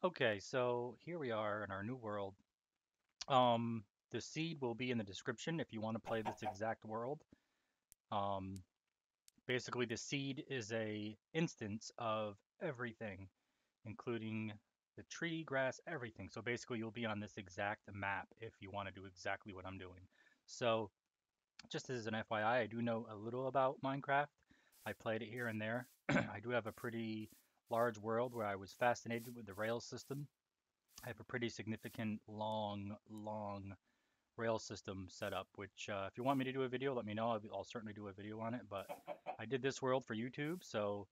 Okay, so here we are in our new world. Um, the seed will be in the description if you want to play this exact world. Um, Basically, the seed is a instance of everything, including the tree, grass, everything. So basically, you'll be on this exact map if you want to do exactly what I'm doing. So just as an FYI, I do know a little about Minecraft. I played it here and there. I do have a pretty large world where I was fascinated with the rail system. I have a pretty significant long rail system set up, which if you want me to do a video, let me know. I'll certainly do a video on it. But I did this world for YouTube, so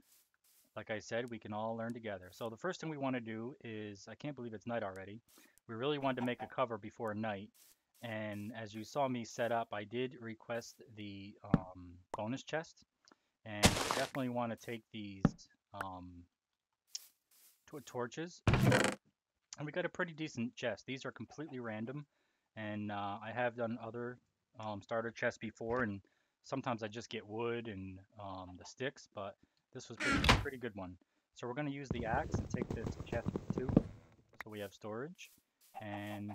like I said, we can all learn together. So the first thing we want to do is, I can't believe it's night already. We really wanted to make a cover before night. And as you saw me set up, I did request the bonus chest. And we definitely want to take these um, torches. And we got a pretty decent chest. These are completely random, and I have done other starter chests before, and sometimes I just get wood and the sticks, but this was pretty good one. So we're going to use the axe and take this chest too, so we have storage. And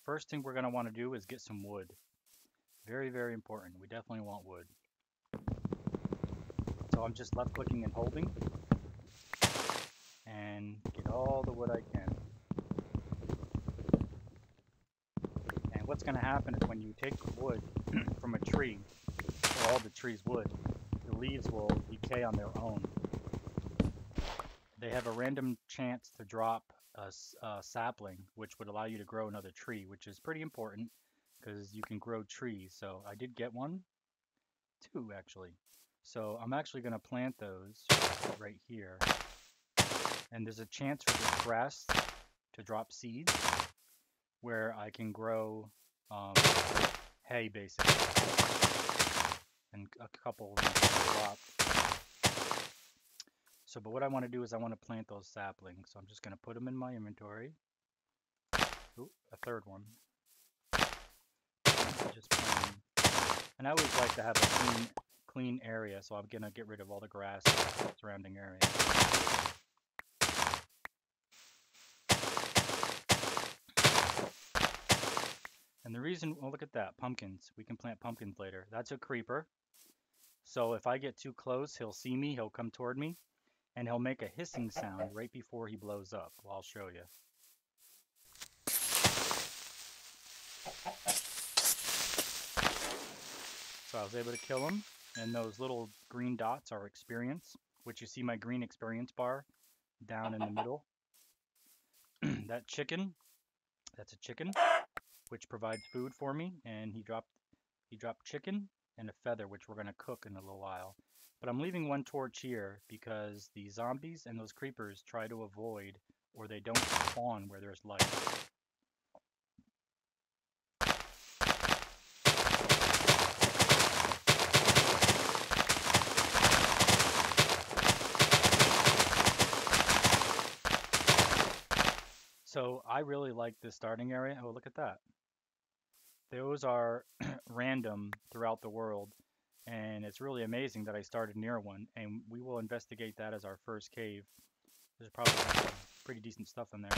first thing we're going to want to do is get some wood. Very important. We definitely want wood. So I'm just left clicking and holding, and get all the wood I can. And what's going to happen is when you take wood from a tree, or all the tree's wood, the leaves will decay on their own. They have a random chance to drop a sapling, which would allow you to grow another tree, which is pretty important because you can grow trees. So I did get one, two actually. So I'm actually going to plant those right here. And there's a chance for this grass to drop seeds where I can grow hay basically, and a couple of them drop. So, but what I want to do is I want to plant those saplings. So I'm just going to put them in my inventory. Ooh, a third one. Just plant 'em. And I always like to have a clean area, so I'm going to get rid of all the grass in the surrounding area. And the reason, well, look at that, pumpkins. We can plant pumpkins later. That's a creeper. So if I get too close, he'll see me, he'll come toward me, and he'll make a hissing sound right before he blows up. Well, I'll show you. So I was able to kill him, and those little green dots are experience, which you see my green experience bar down in the middle. That chicken, that's a chicken, which provides food for me, and he dropped chicken and a feather, which we're going to cook in a little while. But I'm leaving one torch here because the zombies and those creepers try to avoid, or they don't spawn where there's light. So I really like this starting area. Oh, look at that. Those are random throughout the world, and it's really amazing that I started near one, and we will investigate that as our first cave. There's probably some pretty decent stuff in there.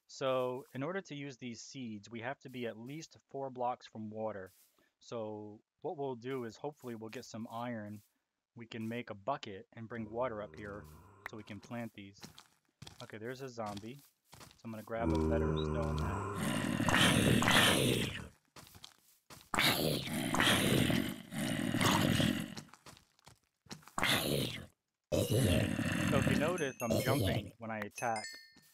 So in order to use these seeds, we have to be at least 4 blocks from water. So what we'll do is hopefully we'll get some iron. We can make a bucket and bring water up here so we can plant these. Okay, there's a zombie. So I'm going to grab a better stone axe. So if you notice, I'm jumping when I attack.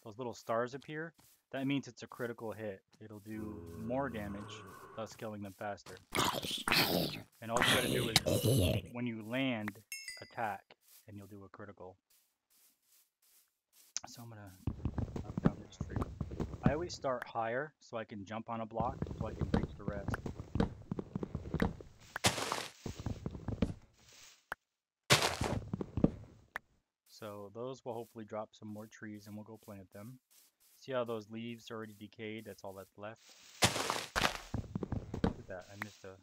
Those little stars appear. That means it's a critical hit. It'll do more damage, thus killing them faster. And all you gotta do is, when you land, attack, and you'll do a critical. So I'm gonna knock down this tree. I always start higher so I can jump on a block so I can reach the rest. So those will hopefully drop some more trees and we'll go plant them. See how those leaves already decayed? That's all that's left. Look at that, I missed a...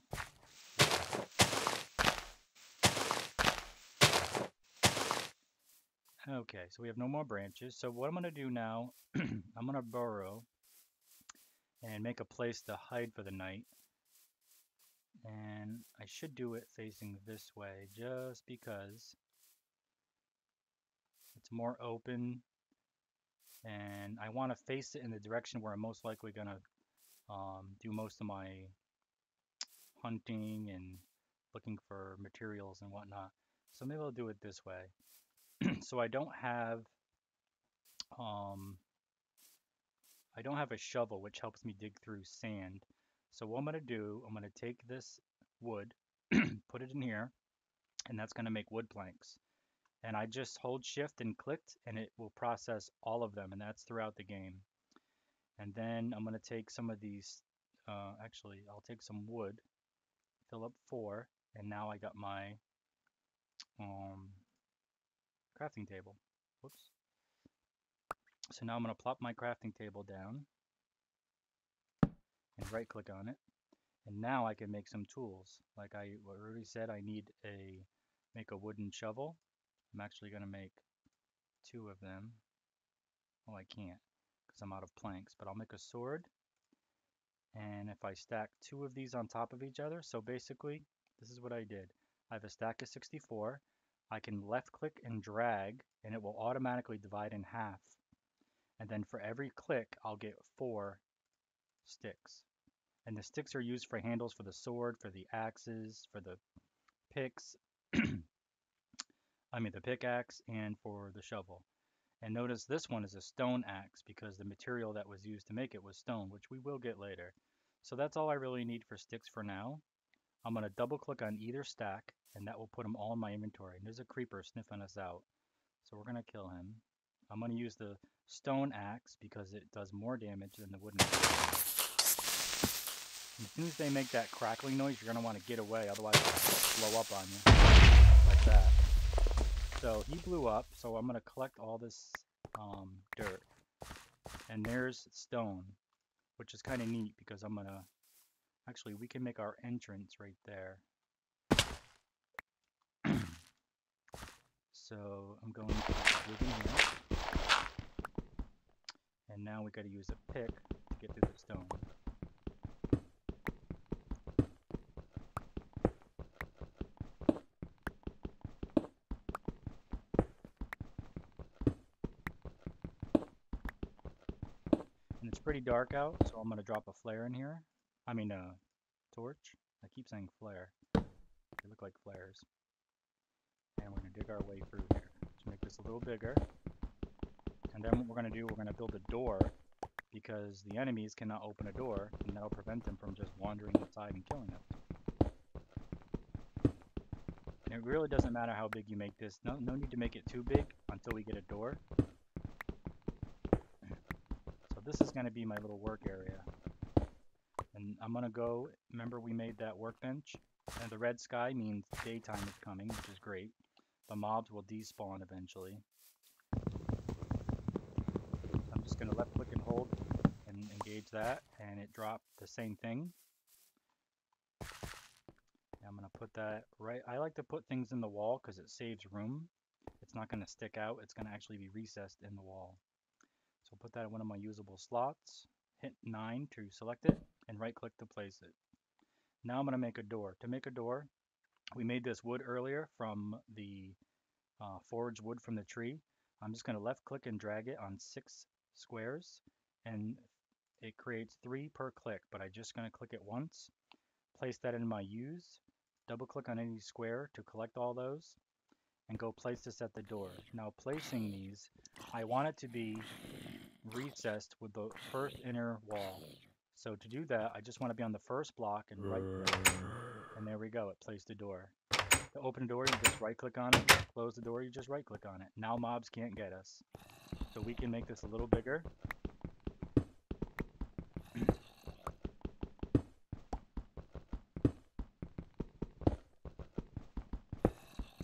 Okay, so we have no more branches. So what I'm going to do now, I'm going to burrow and make a place to hide for the night. And I should do it facing this way just because it's more open and I want to face it in the direction where I'm most likely going to do most of my hunting and looking for materials and whatnot. So maybe I'll do it this way. So um, I don't have a shovel which helps me dig through sand. So what I'm going to do, I'm going to take this wood, put it in here, and that's going to make wood planks. And I just hold shift and clicked and it will process all of them, and that's throughout the game. And then I'm going to take some of these, actually I'll take some wood, fill up 4, and now I got my um, crafting table. Whoops. So now I'm going to plop my crafting table down and right click on it. And now I can make some tools. Like I already said, I need make a wooden shovel. I'm actually going to make 2 of them. Oh, I can't because I'm out of planks, but I'll make a sword. And if I stack 2 of these on top of each other, so basically, this is what I did. I have a stack of 64. I can left click and drag, and it will automatically divide in half. And then for every click, I'll get 4 sticks. And the sticks are used for handles for the sword, for the axes, for the picks, the pickaxe, and for the shovel. And notice this one is a stone axe because the material that was used to make it was stone, which we will get later. So that's all I really need for sticks for now. I'm going to double click on either stack and that will put them all in my inventory. And there's a creeper sniffing us out. So we're going to kill him. I'm going to use the stone axe because it does more damage than the wooden axe. And as soon as they make that crackling noise, you're going to want to get away, otherwise it'll blow up on you. Like that. So he blew up, so I'm going to collect all this dirt. And there's stone, which is kind of neat because I'm going to... Actually, we can make our entrance right there. So I'm going to dig in here. And now we got to use a pick to get through the stone. And it's pretty dark out, so I'm going to drop a flare in here. Torch. I keep saying flare. They look like flares. And we're going to dig our way through here to make this a little bigger. And then what we're going to do, we're going to build a door because the enemies cannot open a door, and that'll prevent them from just wandering inside and killing us. And it really doesn't matter how big you make this. No need to make it too big until we get a door. So this is going to be my little work area. And I'm going to go, remember we made that workbench? And the red sky means daytime is coming, which is great. The mobs will despawn eventually. I'm just going to left click and hold and engage that, and it dropped the same thing. And I'm going to put that right. I like to put things in the wall because it saves room. It's not going to stick out. It's going to actually be recessed in the wall. So I'll put that in one of my usable slots. Hit 9 to select it, and right click to place it. Now I'm going to make a door. To make a door, we made this wood earlier from the foraged wood from the tree. I'm just going to left click and drag it on 6 squares, and it creates 3 per click, but I'm just going to click it once, place that in my use, double click on any square to collect all those, and go place this at the door. Now placing these, I want it to be recessed with the first inner wall. So to do that, I just want to be on the first block and right click, and there we go, it placed the door. To open the door, you just right click on it. Close the door, you just right click on it. Now mobs can't get us. So we can make this a little bigger.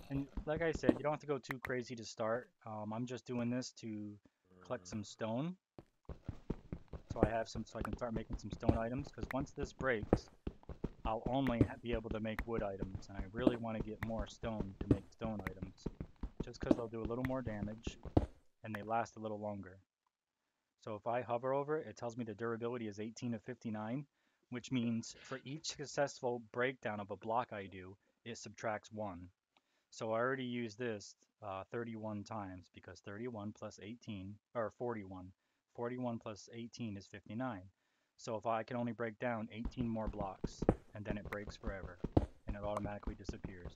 And like I said, you don't have to go too crazy to start. I'm just doing this to collect some stone. So I have some, so I can start making some stone items, because once this breaks, I'll only be able to make wood items, and I really want to get more stone to make stone items, just is because they'll do a little more damage and they last a little longer. So if I hover over it, it tells me the durability is 18 of 59, which means for each successful breakdown of a block I do, it subtracts 1. So I already used this 31 times because 31 plus 18, or 41. 41 plus 18 is 59. So if I can only break down 18 more blocks, and then it breaks forever, and it automatically disappears.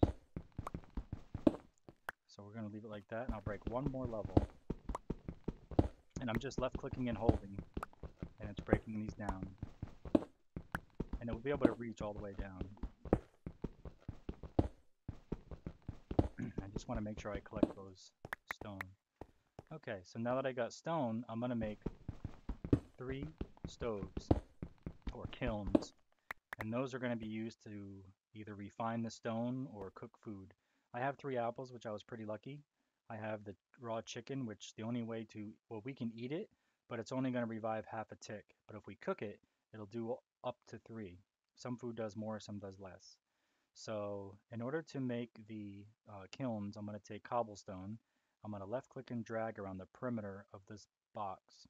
So we're going to leave it like that, and I'll break one more level. And I'm just left clicking and holding, and it's breaking these down. And it will be able to reach all the way down. I just want to make sure I collect those stone. Okay, so now that I got stone, I'm going to make 3 stoves, or kilns. And those are going to be used to either refine the stone or cook food. I have 3 apples, which I was pretty lucky. I have the raw chicken, which the only way to, well, we can eat it, but it's only going to revive half a tick. But if we cook it, it'll do up to 3. Some food does more, some does less. So in order to make the kilns, I'm going to take cobblestone. I'm going to left click and drag around the perimeter of this box.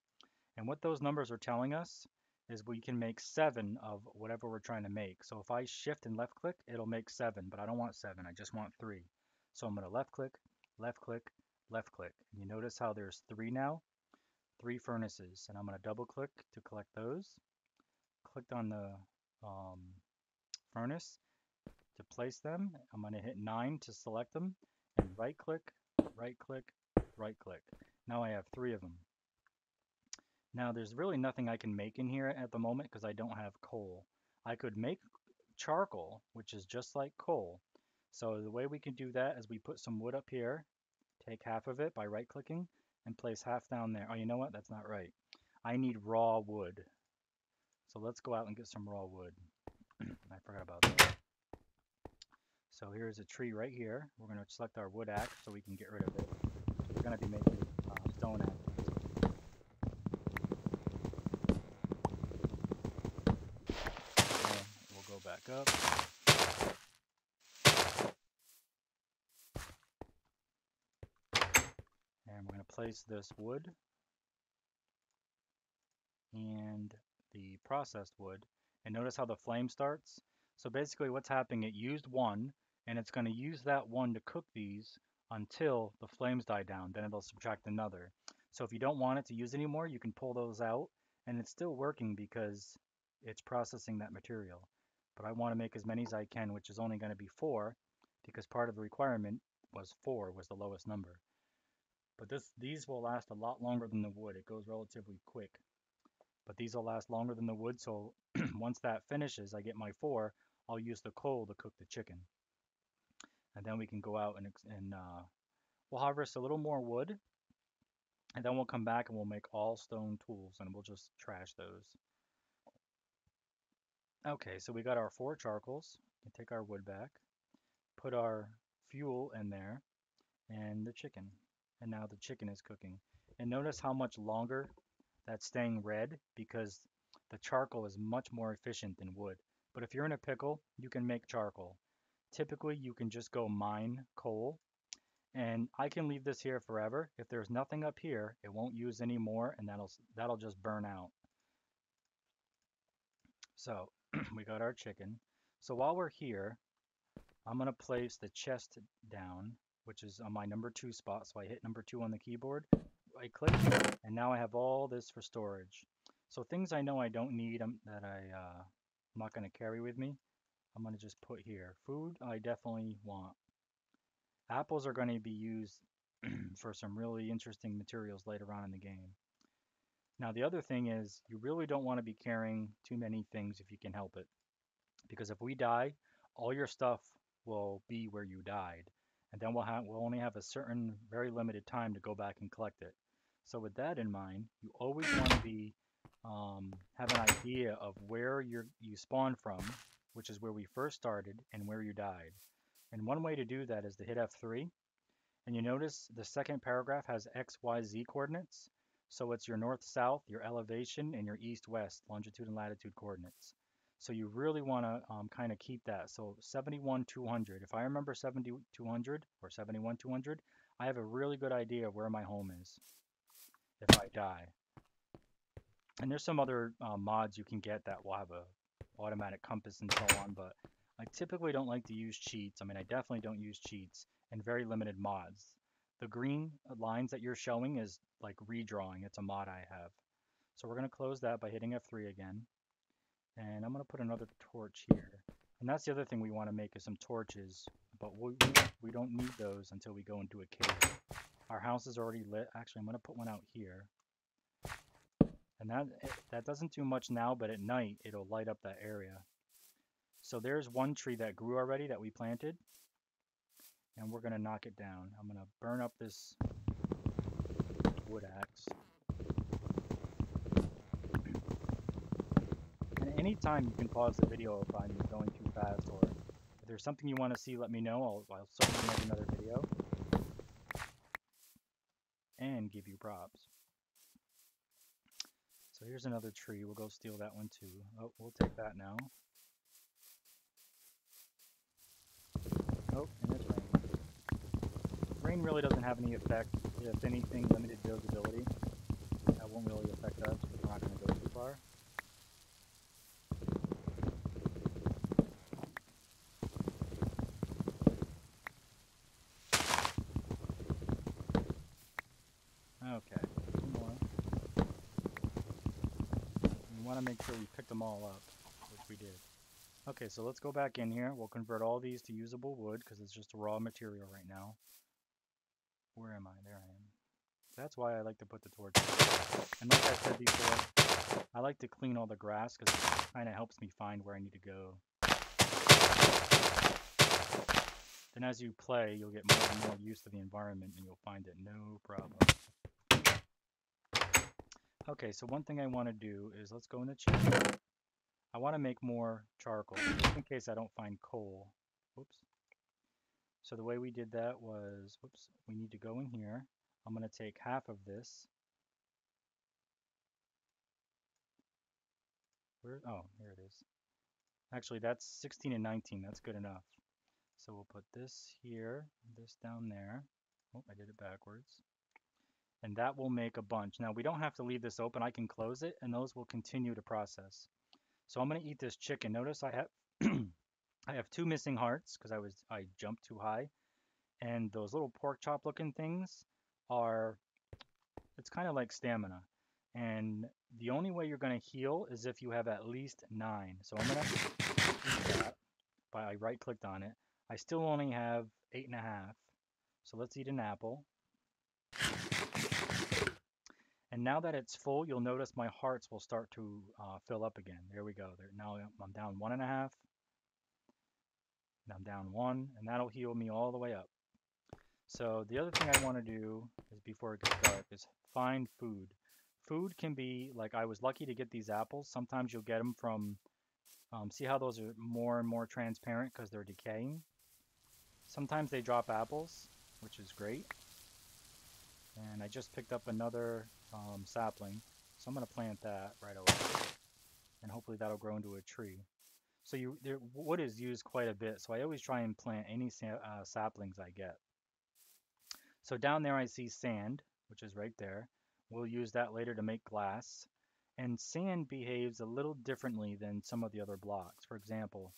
And what those numbers are telling us is we can make 7 of whatever we're trying to make. So if I shift and left click, it'll make 7, but I don't want 7, I just want 3. So I'm going to left click, left click, left click. And you notice how there's 3 now? 3 furnaces. And I'm going to double click to collect those. Clicked on the furnace to place them. I'm going to hit 9 to select them. And right click, right click, right click. Now I have 3 of them. Now there's really nothing I can make in here at the moment because I don't have coal. I could make charcoal, which is just like coal. So the way we can do that is we put some wood up here, take half of it by right clicking and place half down there. Oh, you know what? That's not right. I need raw wood. So let's go out and get some raw wood. I forgot about that. So here's a tree right here. We're going to select our wood axe so we can get rid of it. We're going to be making stone axe. We'll go back up. And we're going to place this wood and the processed wood. And notice how the flame starts. So basically what's happening, it used 1 and it's going to use that 1 to cook these until the flames die down. Then it'll subtract another. So if you don't want it to use anymore, you can pull those out and it's still working because it's processing that material. But I want to make as many as I can, which is only going to be 4 because part of the requirement was 4 was the lowest number. But these will last a lot longer than the wood. It goes relatively quick. But these will last longer than the wood, so once that finishes, I get my 4, I'll use the coal to cook the chicken. And then we can go out and we'll harvest a little more wood, and then we'll come back and we'll make all stone tools, and we'll just trash those. Okay, so we got our 4 charcoals. We take our wood back, put our fuel in there, and the chicken. And now the chicken is cooking. And notice how much longer that's staying red because the charcoal is much more efficient than wood. But if you're in a pickle, you can make charcoal. Typically, you can just go mine coal. And I can leave this here forever. If there's nothing up here, it won't use any more, and that'll just burn out. So we got our chicken. So while we're here, I'm going to place the chest down, which is on my number 2 spot. So I hit number 2 on the keyboard, right click, and now I have all this for storage. So things I know I don't need that I'm not going to carry with me, I'm going to just put here. Food I definitely want. Apples are going to be used for some really interesting materials later on in the game. Now the other thing is you really don't want to be carrying too many things if you can help it. Because if we die, all your stuff will be where you died. And then we'll only have a certain very limited time to go back and collect it. So with that in mind, you always want to be have an idea of where you spawned from, which is where we first started, and where you died. And one way to do that is to hit F3. And you notice the second paragraph has X, Y, Z coordinates. So it's your north-south, your elevation, and your east-west, longitude and latitude coordinates. So you really want to kind of keep that. So 71,200. If I remember 7,200 or 71,200, I have a really good idea of where my home is if I die. And there's some other mods you can get that will have a automatic compass and so on, but I typically don't like to use cheats. I mean, I definitely don't use cheats and very limited mods. The green lines that you're showing is like redrawing. It's a mod I have. So we're going to close that by hitting F3 again. And I'm going to put another torch here. And that's the other thing we want to make is some torches, but we don't need those until we go into a cave. Our house is already lit. Actually, I'm going to put one out here. And that doesn't do much now, but at night it'll light up that area. So there's one tree that grew already that we planted, and we're going to knock it down. I'm going to burn up this wood axe. And anytime you can pause the video if I'm going too fast, or if there's something you want to see, let me know. I'll certainly make another video and give you props. So here's another tree. We'll go steal that one too. Oh, we'll take that now. Oh, and it's raining. Rain really doesn't have any effect. If anything, limited visibility. That won't really affect us because we're not going to go too far. Okay, two more. We want to make sure we picked them all up, which we did. Okay, so let's go back in here. We'll convert all these to usable wood because it's just a raw material right now. Where am I? There I am. That's why I like to put the torch in. And like I said before, I like to clean all the grass because it kind of helps me find where I need to go. Then as you play, you'll get more and more used to the environment and you'll find it no problem. Okay, so one thing I want to do is let's go in the chest. I want to make more charcoal just in case I don't find coal. Whoops. So the way we did that was, whoops, we need to go in here. I'm going to take half of this. Oh, here it is. Actually, that's 16 and 19. That's good enough. So we'll put this here, this down there. Oh, I did it backwards. And that will make a bunch. Now, we don't have to leave this open. I can close it, and those will continue to process. So I'm going to eat this chicken. Notice I have I have 2 missing hearts because I jumped too high. And those little pork chop looking things are, it's kind of like stamina. And the only way you're going to heal is if you have at least 9. So I'm going to eat that by I right clicked on it. I still only have 8.5. So let's eat an apple. And now that it's full, you'll notice my hearts will start to fill up again. There we go. Now I'm down 1.5. And I'm down 1, and that'll heal me all the way up. So the other thing I want to do is before it gets dark is find food. Food can be, like I was lucky to get these apples. Sometimes you'll get them from, see how those are more and more transparent because they're decaying? Sometimes they drop apples, which is great. And I just picked up another sapling, so I'm going to plant that right away. And hopefully that'll grow into a tree. So wood is used quite a bit, so I always try and plant any saplings I get. So down there I see sand, which is right there. We'll use that later to make glass. And sand behaves a little differently than some of the other blocks. For example,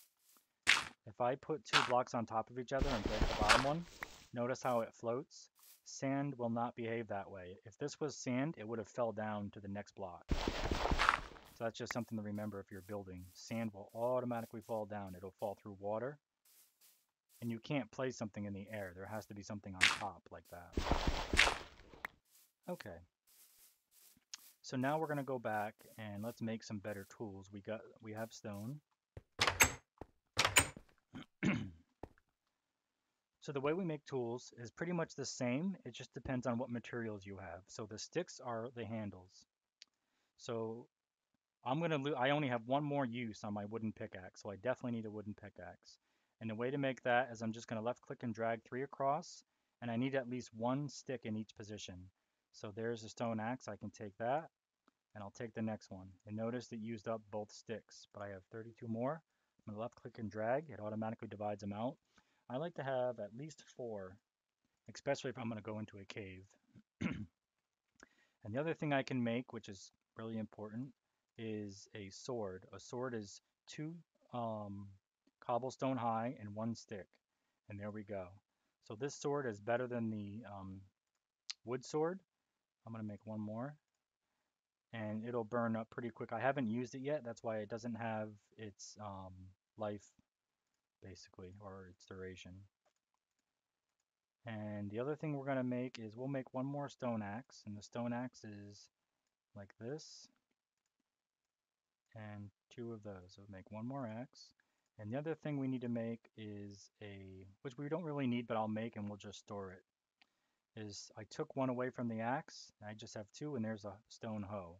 if I put 2 blocks on top of each other and break the bottom one, notice how it floats? Sand will not behave that way. If this was sand, it would have fell down to the next block. So that's just something to remember if you're building. Sand will automatically fall down. It'll fall through water. And you can't place something in the air. There has to be something on top like that. Okay. So now we're going to go back and let's make some better tools. We have stone. So the way we make tools is pretty much the same. It just depends on what materials you have. So the sticks are the handles. So I only have one more use on my wooden pickaxe, so I definitely need a wooden pickaxe. And the way to make that is I'm just going to left click and drag 3 across, and I need at least 1 stick in each position. So there's a stone axe. I can take that, and I'll take the next one. And notice it used up both sticks, but I have 32 more. I'm going to left click and drag. It automatically divides them out. I like to have at least 4 especially if I'm going to go into a cave. And the other thing I can make, which is really important, is a sword. A sword is two um, cobblestone high and one stick. And there we go. So this sword is better than the wood sword. I'm going to make one more. And it'll burn up pretty quick. I haven't used it yet. That's why it doesn't have its life, basically, or its duration. And the other thing we're going to make is we'll make one more stone axe. And the stone axe is like this. And two of those. So make one more axe. And the other thing we need to make is which we don't really need, but I'll make and we'll just store it, is I took one away from the axe, and I just have two, and there's a stone hoe.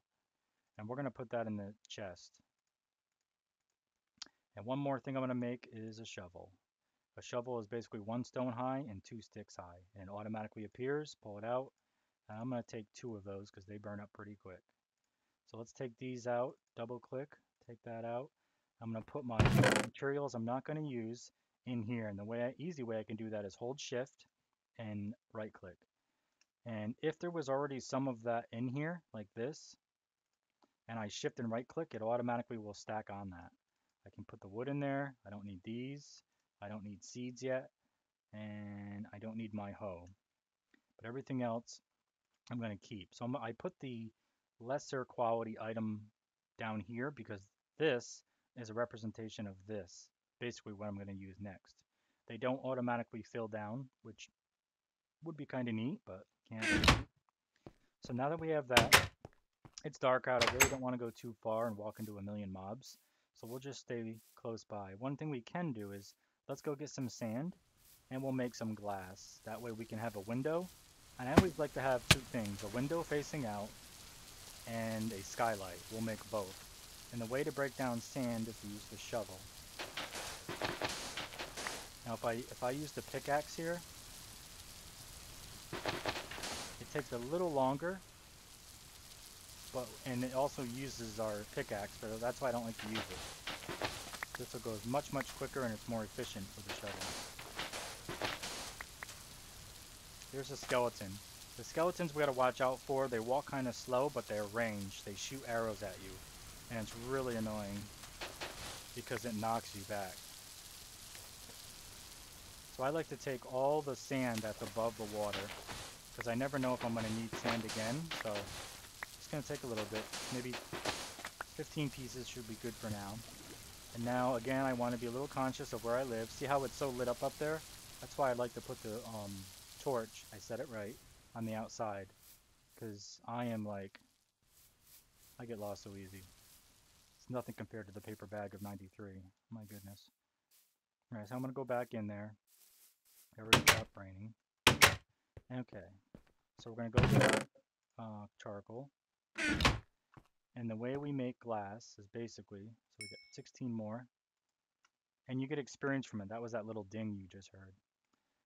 And we're going to put that in the chest. And one more thing I'm going to make is a shovel. A shovel is basically one stone high and two sticks high. And it automatically appears, pull it out, and I'm going to take two of those because they burn up pretty quick. So let's take these out, double click, take that out. I'm going to put my materials I'm not going to use in here. And the easy way I can do that is hold shift and right click. And if there was already some of that in here, like this, and I shift and right click, it automatically will stack on that. I can put the wood in there. I don't need these. I don't need seeds yet. And I don't need my hoe. But everything else I'm going to keep. So I put the lesser quality item down here because this is a representation of this, basically what I'm going to use next. They don't automatically fill down, which would be kind of neat, but can't. So now that we have that, it's dark out. I really don't want to go too far and walk into a million mobs. So we'll just stay close by. One thing we can do is let's go get some sand and we'll make some glass. That way we can have a window. And I always like to have two things, a window facing out and a skylight. We'll make both. And the way to break down sand is to use the shovel. Now if I use the pickaxe here, it takes a little longer, and it also uses our pickaxe, but that's why I don't like to use it. This will go much quicker and it's more efficient with the shovel. Here's a skeleton. The skeletons we gotta watch out for. They walk kind of slow, but they're ranged. They shoot arrows at you, and it's really annoying because it knocks you back. So I like to take all the sand that's above the water because I never know if I'm going to need sand again. So it's going to take a little bit. Maybe 15 pieces should be good for now. And now again, I want to be a little conscious of where I live. See how it's so lit up there? That's why I like to put the torch, I said it right, on the outside, because I get lost so easy. It's nothing compared to the paper bag of 93. My goodness. Alright, so I'm going to go back in there. It already stopped raining. Okay, so we're going to go get our charcoal. And the way we make glass is basically, so we get 16 more. And you get experience from it. That was that little ding you just heard.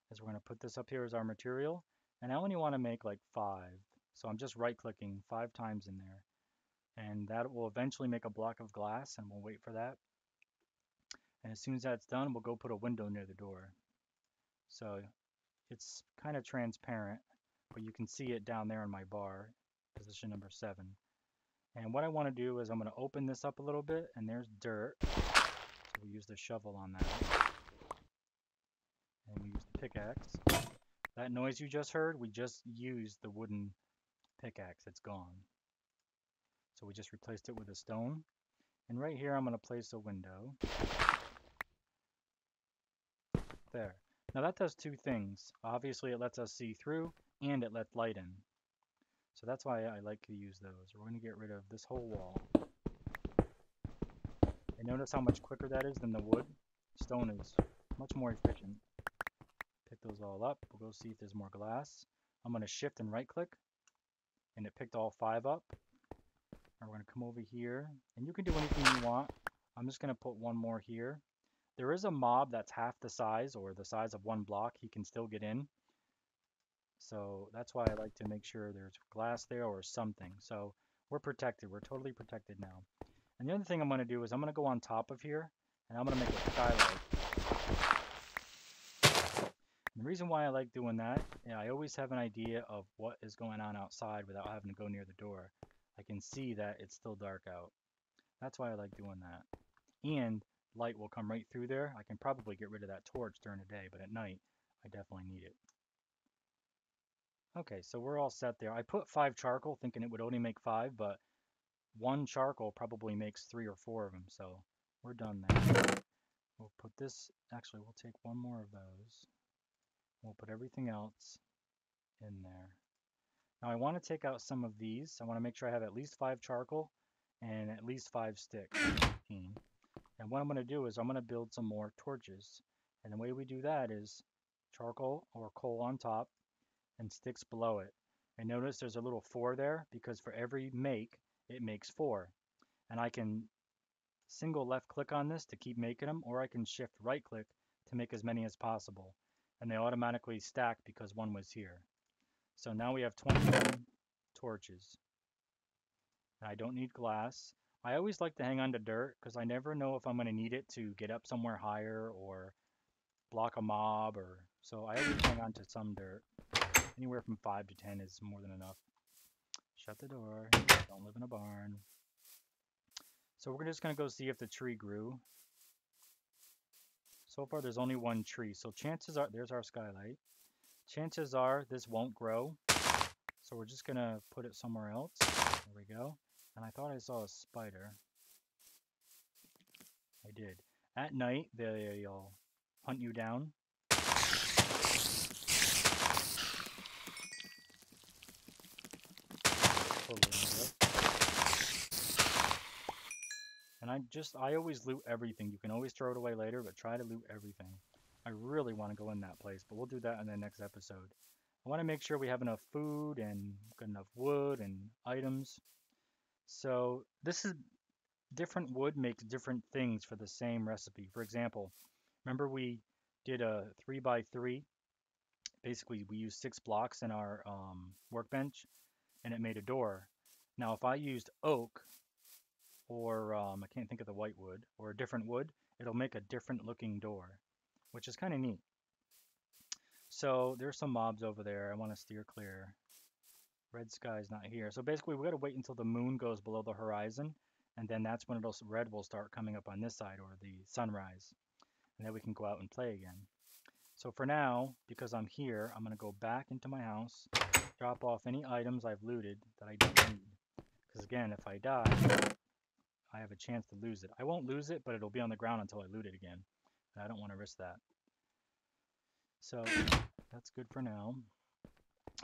As we're going to put this up here as our material. And I only want to make like 5. So I'm just right clicking 5 times in there. And that will eventually make a block of glass, and we'll wait for that. And as soon as that's done, we'll go put a window near the door. So it's kind of transparent, but you can see it down there in my bar, position number 7. And what I want to do is I'm going to open this up a little bit, and there's dirt. So we use the shovel on that. And we use the pickaxe. That noise you just heard, we just used the wooden pickaxe. It's gone. So we just replaced it with a stone. And right here I'm going to place a window. There. Now that does 2 things. Obviously it lets us see through and it lets light in. So that's why I like to use those. We're going to get rid of this whole wall. And notice how much quicker that is than the wood. Stone is much more efficient. Pick those all up. We'll go see if there's more glass. I'm going to shift and right click. And it picked all 5 up. And we're going to come over here. And you can do anything you want. I'm just going to put one more here. There is a mob that's half the size, or the size of 1 block. He can still get in. So that's why I like to make sure there's glass there or something. So we're protected. We're totally protected now. And the other thing I'm going to do is I'm going to go on top of here, and I'm going to make a skylight. And the reason why I like doing that, I always have an idea of what is going on outside without having to go near the door. I can see that it's still dark out. That's why I like doing that. And light will come right through there. I can probably get rid of that torch during the day, but at night, I definitely need it. Okay, so we're all set there. I put 5 charcoal thinking it would only make 5, but 1 charcoal probably makes 3 or 4 of them, so we're done there. We'll put this, actually we'll take 1 more of those. We'll put everything else in there. Now I want to take out some of these. I want to make sure I have at least 5 charcoal and at least 5 sticks. 15. And what I'm going to do is I'm going to build some more torches. And the way we do that is charcoal or coal on top and sticks below it. And notice there's a little 4 there because for every make, it makes 4. And I can single left click on this to keep making them, or I can shift right click to make as many as possible. And they automatically stack because 1 was here. So now we have 21 torches. And I don't need glass. I always like to hang on to dirt because I never know if I'm going to need it to get up somewhere higher or block a mob, or so I always hang on to some dirt. Anywhere from 5 to 10 is more than enough. Shut the door. Don't live in a barn. So we're just going to go see if the tree grew. So far there's only 1 tree, so chances are, there's our skylight. Chances are this won't grow. So we're just going to put it somewhere else. There we go. And I thought I saw a spider. I did. At night, they'll hunt you down. And I always loot everything. You can always throw it away later, but try to loot everything. I really want to go in that place, but we'll do that in the next episode. I want to make sure we have enough food and good enough wood and items. So this is different wood makes different things for the same recipe. For example, remember we did a 3x3. Basically, we used 6 blocks in our workbench, and it made a door. Now, if I used oak, or I can't think of the white wood, or a different wood, it'll make a different looking door, which is kind of neat. So there's some mobs over there. I want to steer clear. Red sky's not here. So basically, we got to wait until the moon goes below the horizon, and then that's when red will start coming up on this side, or the sunrise. And then we can go out and play again. So for now, because I'm here, I'm going to go back into my house, drop off any items I've looted that I don't need. Because again, if I die, I have a chance to lose it. I won't lose it, but it'll be on the ground until I loot it again. And I don't want to risk that. So that's good for now.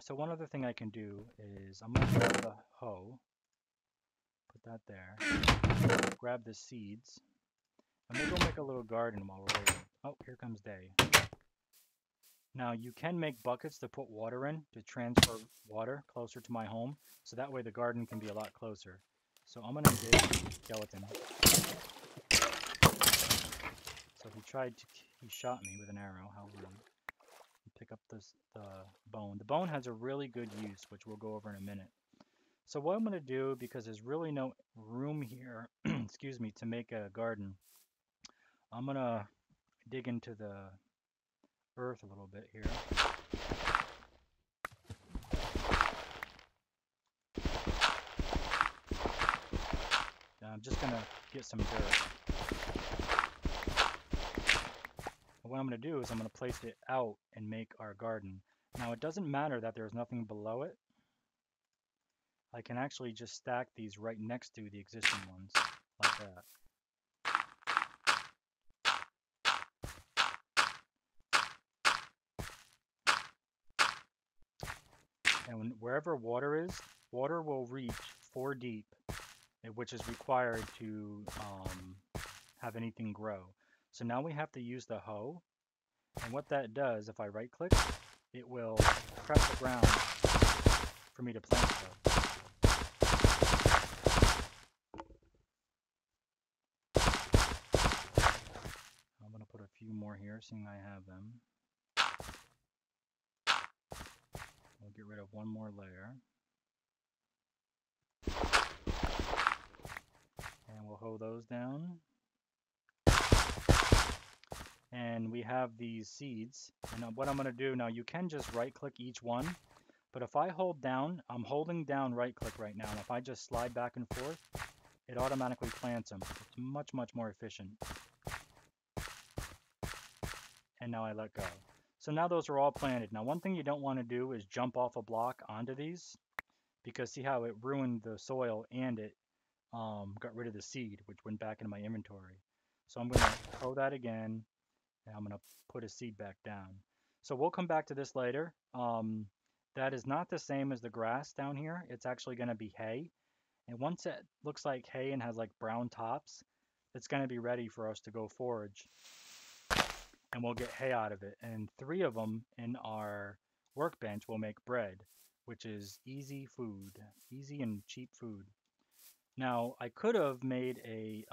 So one other thing I can do is I'm going to grab the hoe, put that there, grab the seeds, and we'll go make a little garden while we're waiting. Oh, here comes day. Now you can make buckets to put water in to transfer water closer to my home, so that way the garden can be a lot closer. So I'm going to dig skeleton. So he shot me with an arrow, how rude. Pick up the bone. The bone has a really good use, which we'll go over in a minute. So what I'm going to do, because there's really no room here, excuse me, to make a garden, I'm going to dig into the earth a little bit here. I'm just going to get some dirt. What I'm going to do is I'm going to place it out and make our garden. Now it doesn't matter that there's nothing below it. I can actually just stack these right next to the existing ones, like that. And wherever water is, water will reach 4 deep, which is required to have anything grow. So now we have to use the hoe, and what that does, if I right click, it will prep the ground for me to plant stuff. I'm going to put a few more here, seeing I have them. We'll get rid of 1 more layer. And we'll hoe those down. and we have these seeds. And what I'm going to do now, you can just right click each one, but if I hold down, I'm holding down right click right now, and if I just slide back and forth, it automatically plants them. It's much, much more efficient. And now I let go. So now those are all planted. Now one thing you don't want to do is jump off a block onto these, because see how it ruined the soil and it got rid of the seed, which went back into my inventory. So I'm going to hoe that again, and I'm going to put a seed back down. So we'll come back to this later. That is not the same as the grass down here. It's actually going to be hay. And once it looks like hay and has like brown tops, it's going to be ready for us to go forage. And we'll get hay out of it. And 3 of them in our workbench will make bread, which is easy food, easy and cheap food. Now, I could have made a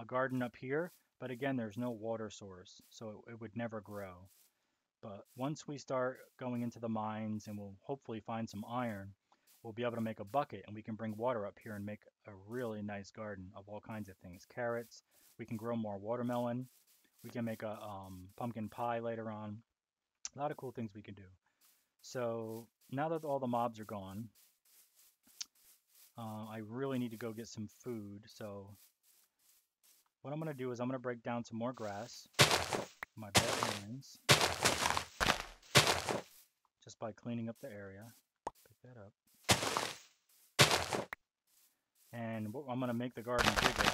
garden up here, but again, there's no water source, so it would never grow. But once we start going into the mines and we'll hopefully find some iron, we'll be able to make a bucket and we can bring water up here and make a really nice garden of all kinds of things. Carrots, we can grow more watermelon, we can make a pumpkin pie later on. A lot of cool things we can do. So now that all the mobs are gone, I really need to go get some food. So what I'm going to do is I'm going to break down some more grass with my bare hands, just by cleaning up the area. Pick that up. And I'm going to make the garden bigger.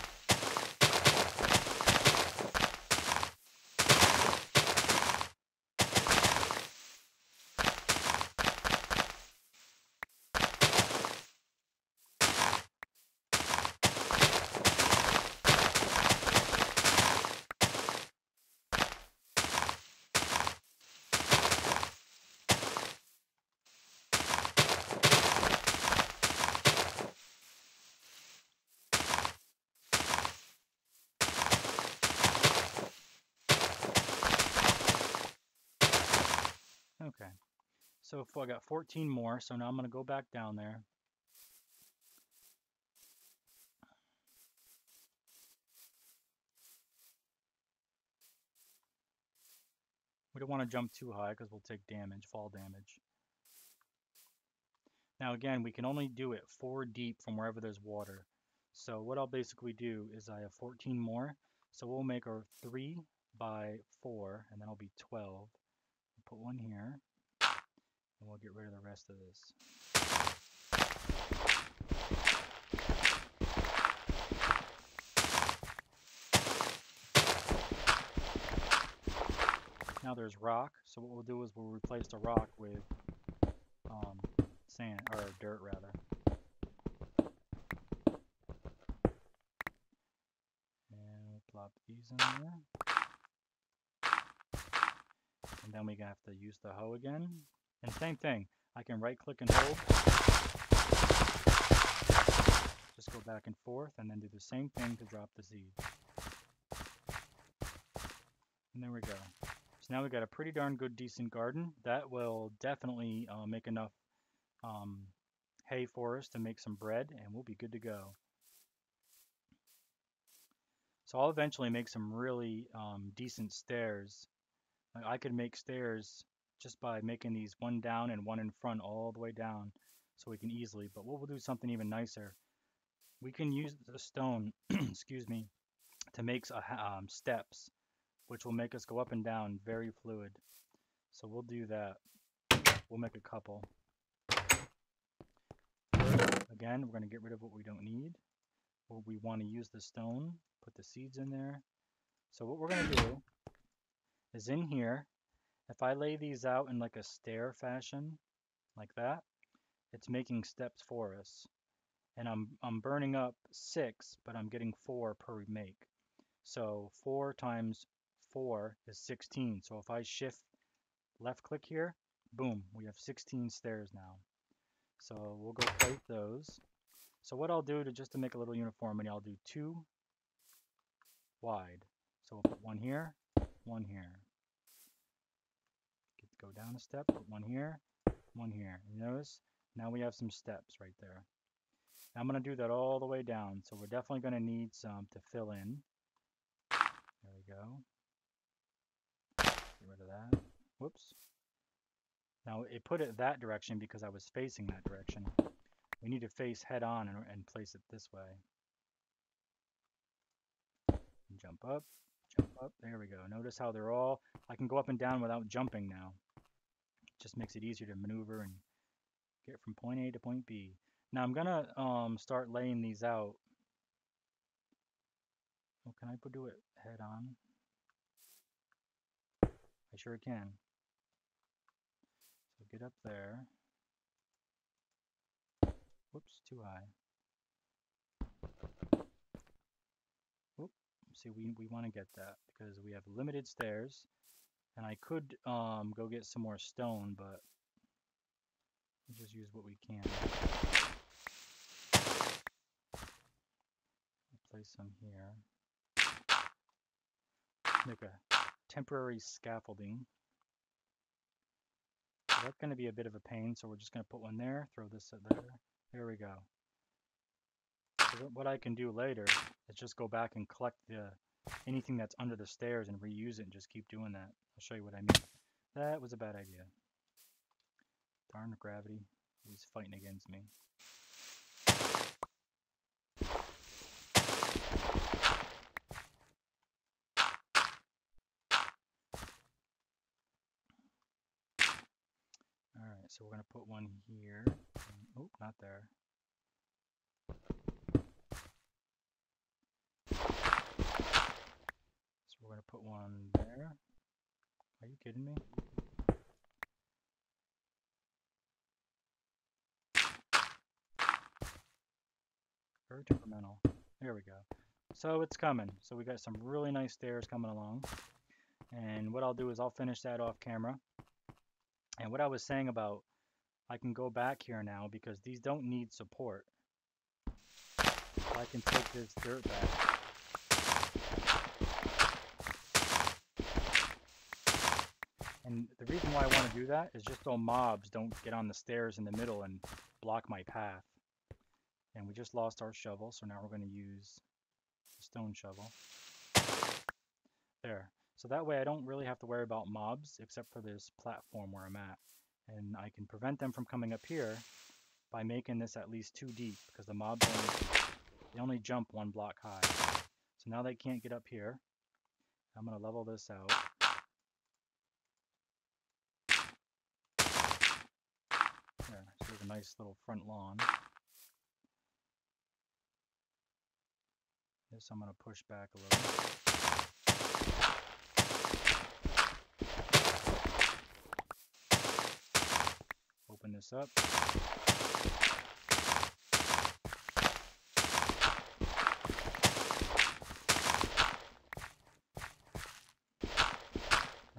Okay, so if I got 14 more, so now I'm going to go back down there. We don't want to jump too high because we'll take damage, fall damage. Now again, we can only do it 4 deep from wherever there's water. So what I'll basically do is I have 14 more, so we'll make our 3 by 4, and then it'll be 12. Put one here, and we'll get rid of the rest of this. Now there's rock, so what we'll do is we'll replace the rock with sand, or dirt rather. And we'll plop these in there. And then we have to use the hoe again. And same thing, I can right click and hold. Just go back and forth and then do the same thing to drop the seed. And there we go. So now we got a pretty darn good decent garden. That will definitely make enough hay for us to make some bread, and we'll be good to go. So I'll eventually make some really decent stairs. I could make stairs just by making these one down and one in front all the way down, so we can easily, but we'll do something even nicer. We can use the stone, excuse me, to make steps, which will make us go up and down very fluid. So we'll do that. We'll make a couple. Again, we're going to get rid of what we don't need. We want to use the stone, put the seeds in there. So what we're going to do is in here, if I lay these out in like a stair fashion, like that, it's making steps for us. And I'm burning up 6, but I'm getting 4 per make. So 4 times 4 is 16. So if I shift left click here, boom, we have 16 stairs now. So we'll go place those. So what I'll do just to make a little uniformity, I'll do 2 wide. So we'll put one here, one here. Go down a step, put one here, one here. You notice? Now we have some steps right there. Now I'm going to do that all the way down. So we're definitely going to need some to fill in. There we go. that. Whoops. Now it put it that direction because I was facing that direction. We need to face head on and place it this way. Jump up, jump up. There we go. Notice how they're all, I can go up and down without jumping now. It just makes it easier to maneuver and get from point A to point B. Now I'm gonna start laying these out. Oh, can I do it head on? I sure can. So get up there. Whoops, too high. Whoop. See, we want to get that because we have limited stairs, and I could go get some more stone, but we'll just use what we can. Place some here. Make a temporary scaffolding. So that's going to be a bit of a pain, so we're just going to put one there, throw this there. There we go. So what I can do later is just go back and collect anything that's under the stairs and reuse it and just keep doing that. I'll show you what I mean. That was a bad idea. Darn gravity, he's fighting against me. Alright, so we're going to put one here. Oh, not there. So we're going to put one there. Are you kidding me? Very temperamental. There we go. So it's coming. So we got some really nice stairs coming along. And what I'll do is I'll finish that off camera. And what I was saying about, I can go back here now because these don't need support. So I can take this dirt back. And the reason why I want to do that is just so mobs don't get on the stairs in the middle and block my path. And we just lost our shovel, so now we're going to use the stone shovel. There. So that way I don't really have to worry about mobs except for this platform where I'm at. And I can prevent them from coming up here by making this at least 2 deep because the mobs only jump 1 block high. So now they can't get up here. I'm going to level this out. There, so there's a nice little front lawn. This I'm going to push back a little. Open this up.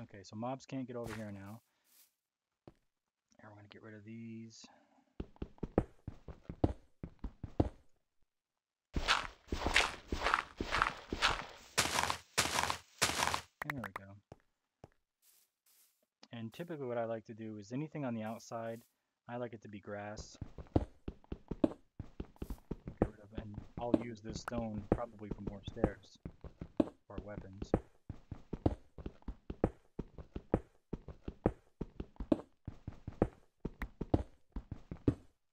Okay, so mobs can't get over here now. And we're going to get rid of these. There we go. And typically what I like to do is anything on the outside, I like it to be grass. Get rid of, and I'll use this stone probably for more stairs or weapons.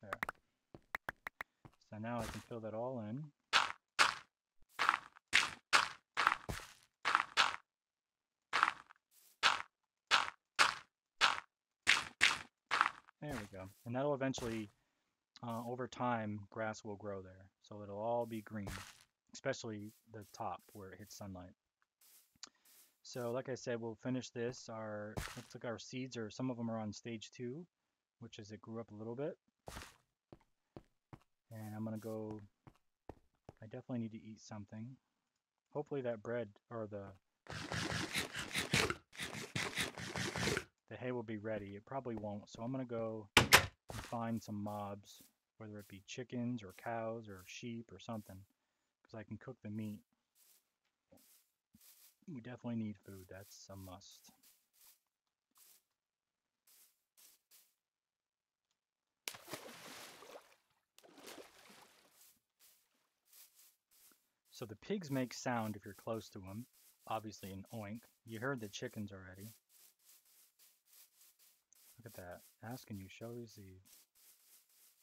There. So now I can fill that all in. There we go. And that'll eventually, over time, grass will grow there. So it'll all be green, especially the top where it hits sunlight. So like I said, we'll finish this. Looks like our seeds some of them are on stage 2, which is it grew up a little bit. And I'm going to go, I definitely need to eat something. Hopefully that bread, or the hay will be ready. It probably won't, so I'm going to go and find some mobs, whether it be chickens or cows or sheep or something, because I can cook the meat. We definitely need food, that's a must. So the pigs make sound if you're close to them, obviously an oink. You heard the chickens already. Look at that. Ask and you shall receive.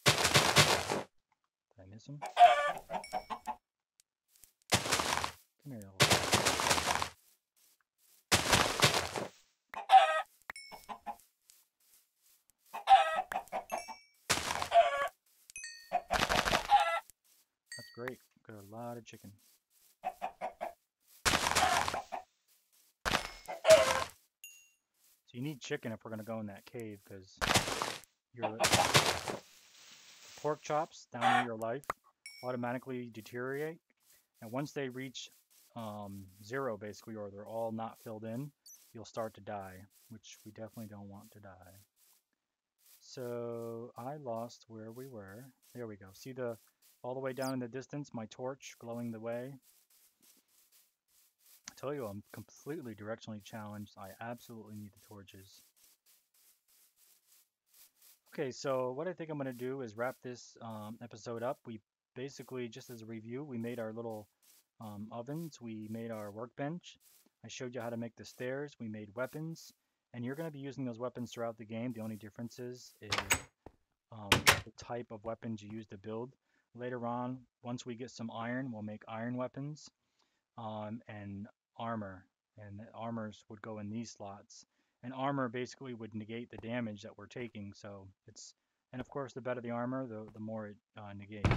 Did I miss him? Come here, little. That's great. Got a lot of chicken. So you need chicken if we're gonna go in that cave, because your pork chops down near your life automatically deteriorate, and once they reach 0 basically, or they're all not filled in, you'll start to die, which we definitely don't want to die. So I lost where we were. There we go. See the all the way down in the distance, my torch glowing the way. I tell you, I'm completely directionally challenged. I absolutely need the torches. Okay, so what I think I'm going to do is wrap this episode up. We basically, just as a review, we made our little ovens, we made our workbench. I showed you how to make the stairs, we made weapons, and you're going to be using those weapons throughout the game. The only difference is the type of weapons you use to build. Later on, once we get some iron, we'll make iron weapons and armor, and the armors would go in these slots. And armor basically would negate the damage that we're taking. So it's, and of course, the better the armor, the more it negates.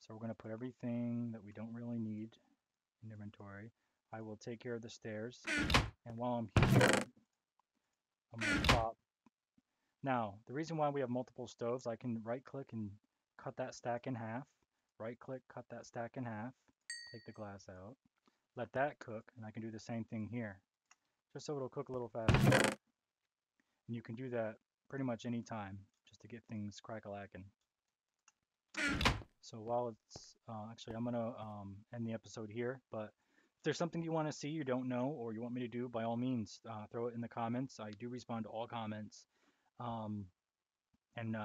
So we're going to put everything that we don't really need in inventory. I will take care of the stairs. And while I'm here, I'm going to pop. Now, the reason why we have multiple stoves, I can right click and cut that stack in half. Right click, cut that stack in half. Take the glass out. Let that cook, and I can do the same thing here. Just so it'll cook a little faster. And you can do that pretty much any time, just to get things crack-a-lacking. So while it's, actually I'm gonna end the episode here, but if there's something you want to see, you don't know, or you want me to do, by all means, throw it in the comments. I do respond to all comments. Um, and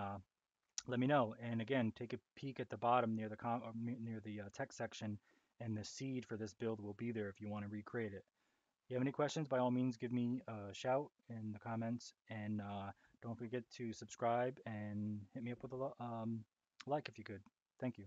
let me know. And again, take a peek at the bottom near the near the text section, and the seed for this build will be there if you want to recreate it. If you have any questions, by all means, give me a shout in the comments, and don't forget to subscribe and hit me up with a like if you could. Thank you.